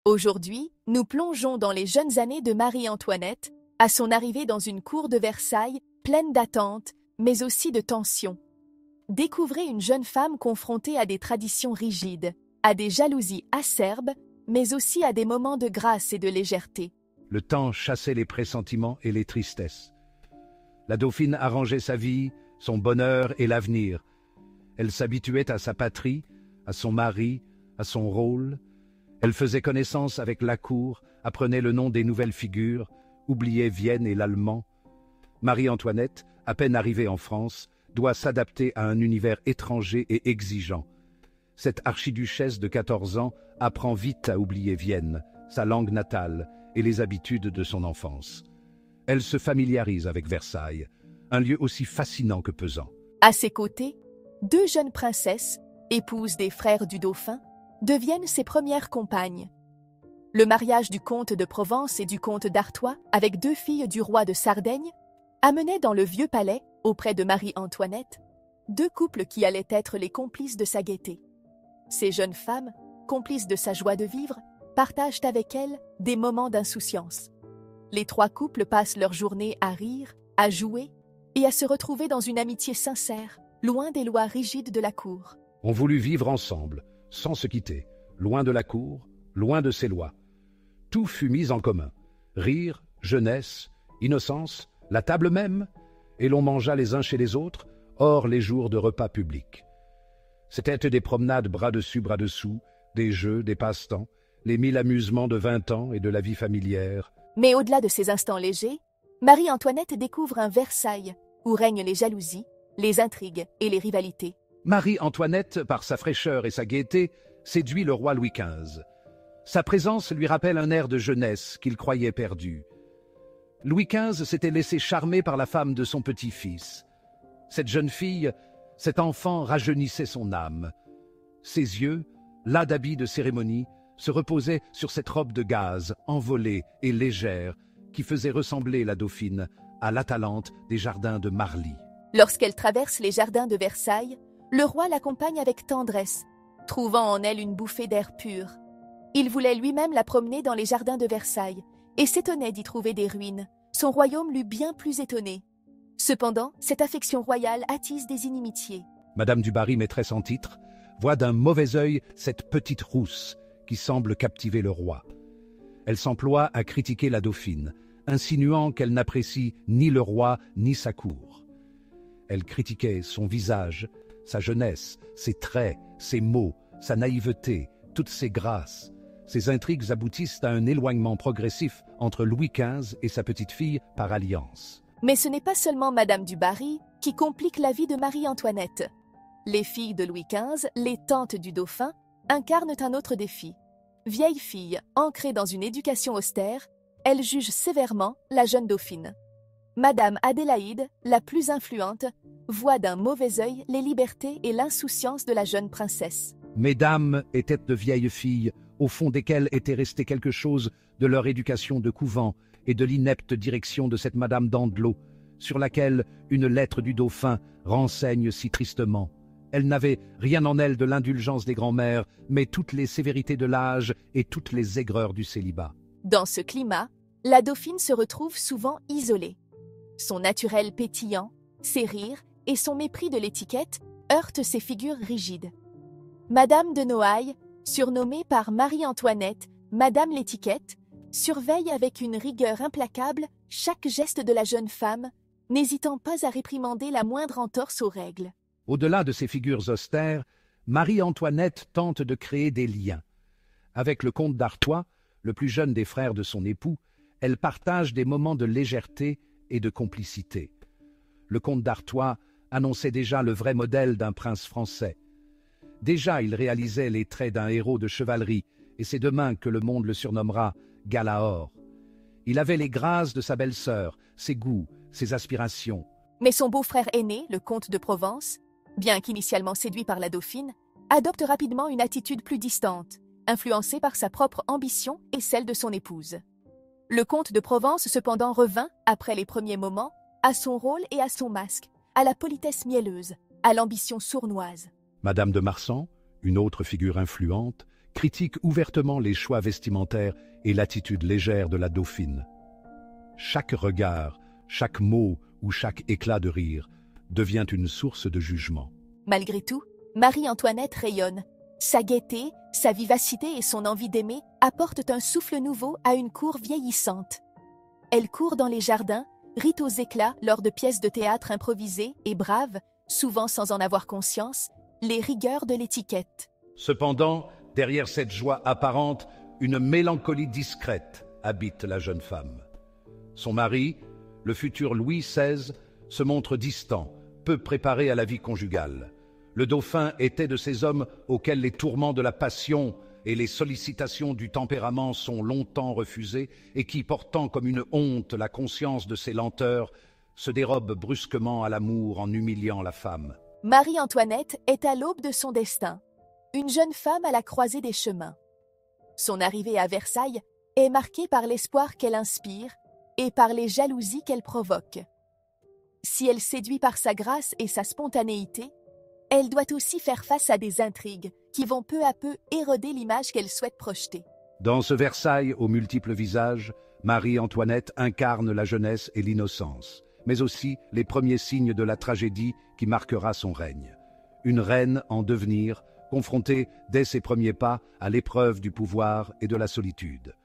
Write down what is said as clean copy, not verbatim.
Aujourd'hui, nous plongeons dans les jeunes années de Marie-Antoinette, à son arrivée dans une cour de Versailles pleine d'attentes, mais aussi de tensions. Découvrez une jeune femme confrontée à des traditions rigides, à des jalousies acerbes, mais aussi à des moments de grâce et de légèreté. Le temps chassait les pressentiments et les tristesses. La dauphine arrangeait sa vie, son bonheur et l'avenir. Elle s'habituait à sa patrie, à son mari, à son rôle. Elle faisait connaissance avec la cour, apprenait le nom des nouvelles figures, oubliait Vienne et l'allemand. Marie-Antoinette, à peine arrivée en France, doit s'adapter à un univers étranger et exigeant. Cette archiduchesse de 14 ans apprend vite à oublier Vienne, sa langue natale et les habitudes de son enfance. Elle se familiarise avec Versailles, un lieu aussi fascinant que pesant. À ses côtés, deux jeunes princesses, épouses des frères du dauphin, deviennent ses premières compagnes. Le mariage du comte de Provence et du comte d'Artois, avec deux filles du roi de Sardaigne, amenait dans le vieux palais, auprès de Marie-Antoinette, deux couples qui allaient être les complices de sa gaieté. Ces jeunes femmes, complices de sa joie de vivre, partagent avec elle des moments d'insouciance. Les trois couples passent leur journée à rire, à jouer et à se retrouver dans une amitié sincère, loin des lois rigides de la cour. On voulut vivre ensemble, sans se quitter, loin de la cour, loin de ses lois. Tout fut mis en commun. Rire, jeunesse, innocence, la table même, et l'on mangea les uns chez les autres, hors les jours de repas publics. C'étaient des promenades bras dessus, bras dessous, des jeux, des passe-temps, les 1000 amusements de 20 ans et de la vie familière. Mais au-delà de ces instants légers, Marie-Antoinette découvre un Versailles où règnent les jalousies, les intrigues et les rivalités. Marie-Antoinette, par sa fraîcheur et sa gaieté, séduit le roi Louis XV. Sa présence lui rappelle un air de jeunesse qu'il croyait perdu. Louis XV s'était laissé charmer par la femme de son petit-fils. Cette jeune fille, cet enfant rajeunissait son âme. Ses yeux, las d'habits de cérémonie, se reposaient sur cette robe de gaze, envolée et légère, qui faisait ressembler la dauphine à l'Atalante des jardins de Marly. Lorsqu'elle traverse les jardins de Versailles, le roi l'accompagne avec tendresse, trouvant en elle une bouffée d'air pur. Il voulait lui-même la promener dans les jardins de Versailles et s'étonnait d'y trouver des ruines. Son royaume l'eût bien plus étonné. Cependant, cette affection royale attise des inimitiés. Madame du Barry, maîtresse en titre, voit d'un mauvais œil cette petite rousse qui semble captiver le roi. Elle s'emploie à critiquer la dauphine, insinuant qu'elle n'apprécie ni le roi ni sa cour. Elle critiquait son visage, sa jeunesse, ses traits, ses mots, sa naïveté, toutes ses grâces. Ces intrigues aboutissent à un éloignement progressif entre Louis XV et sa petite-fille par alliance. Mais ce n'est pas seulement Madame du Barry qui complique la vie de Marie-Antoinette. Les filles de Louis XV, les tantes du dauphin, incarnent un autre défi. Vieilles filles, ancrées dans une éducation austère, elles jugent sévèrement la jeune dauphine. Madame Adélaïde, la plus influente, voit d'un mauvais œil les libertés et l'insouciance de la jeune princesse. Mesdames étaient de vieilles filles, au fond desquelles était resté quelque chose de leur éducation de couvent et de l'inepte direction de cette Madame d'Andelot, sur laquelle une lettre du dauphin renseigne si tristement. Elle n'avait rien en elle de l'indulgence des grands-mères, mais toutes les sévérités de l'âge et toutes les aigreurs du célibat. Dans ce climat, la dauphine se retrouve souvent isolée. Son naturel pétillant, ses rires et son mépris de l'étiquette heurtent ses figures rigides. Madame de Noailles, surnommée par Marie-Antoinette Madame l'étiquette, surveille avec une rigueur implacable chaque geste de la jeune femme, n'hésitant pas à réprimander la moindre entorse aux règles. Au-delà de ces figures austères, Marie-Antoinette tente de créer des liens. Avec le comte d'Artois, le plus jeune des frères de son époux, elle partage des moments de légèreté et de complicité. Le comte d'Artois annonçait déjà le vrai modèle d'un prince français. Déjà, il réalisait les traits d'un héros de chevalerie, et c'est demain que le monde le surnommera Galaor. Il avait les grâces de sa belle-sœur, ses goûts, ses aspirations. Mais son beau-frère aîné, le comte de Provence, bien qu'initialement séduit par la dauphine, adopte rapidement une attitude plus distante, influencé par sa propre ambition et celle de son épouse. Le comte de Provence cependant revint, après les premiers moments, à son rôle et à son masque, à la politesse mielleuse, à l'ambition sournoise. Madame de Marsan, une autre figure influente, critique ouvertement les choix vestimentaires et l'attitude légère de la dauphine. Chaque regard, chaque mot ou chaque éclat de rire devient une source de jugement. Malgré tout, Marie-Antoinette rayonne. Sa gaieté, sa vivacité et son envie d'aimer apportent un souffle nouveau à une cour vieillissante. Elle court dans les jardins, rit aux éclats lors de pièces de théâtre improvisées et brave, souvent sans en avoir conscience, les rigueurs de l'étiquette. Cependant, derrière cette joie apparente, une mélancolie discrète habite la jeune femme. Son mari, le futur Louis XVI, se montre distant, peu préparé à la vie conjugale. Le dauphin était de ces hommes auxquels les tourments de la passion et les sollicitations du tempérament sont longtemps refusés et qui, portant comme une honte la conscience de ses lenteurs, se dérobent brusquement à l'amour en humiliant la femme. Marie-Antoinette est à l'aube de son destin, une jeune femme à la croisée des chemins. Son arrivée à Versailles est marquée par l'espoir qu'elle inspire et par les jalousies qu'elle provoque. Si elle séduit par sa grâce et sa spontanéité, elle doit aussi faire face à des intrigues qui vont peu à peu éroder l'image qu'elle souhaite projeter. Dans ce Versailles aux multiples visages, Marie-Antoinette incarne la jeunesse et l'innocence, mais aussi les premiers signes de la tragédie qui marquera son règne. Une reine en devenir, confrontée dès ses premiers pas à l'épreuve du pouvoir et de la solitude.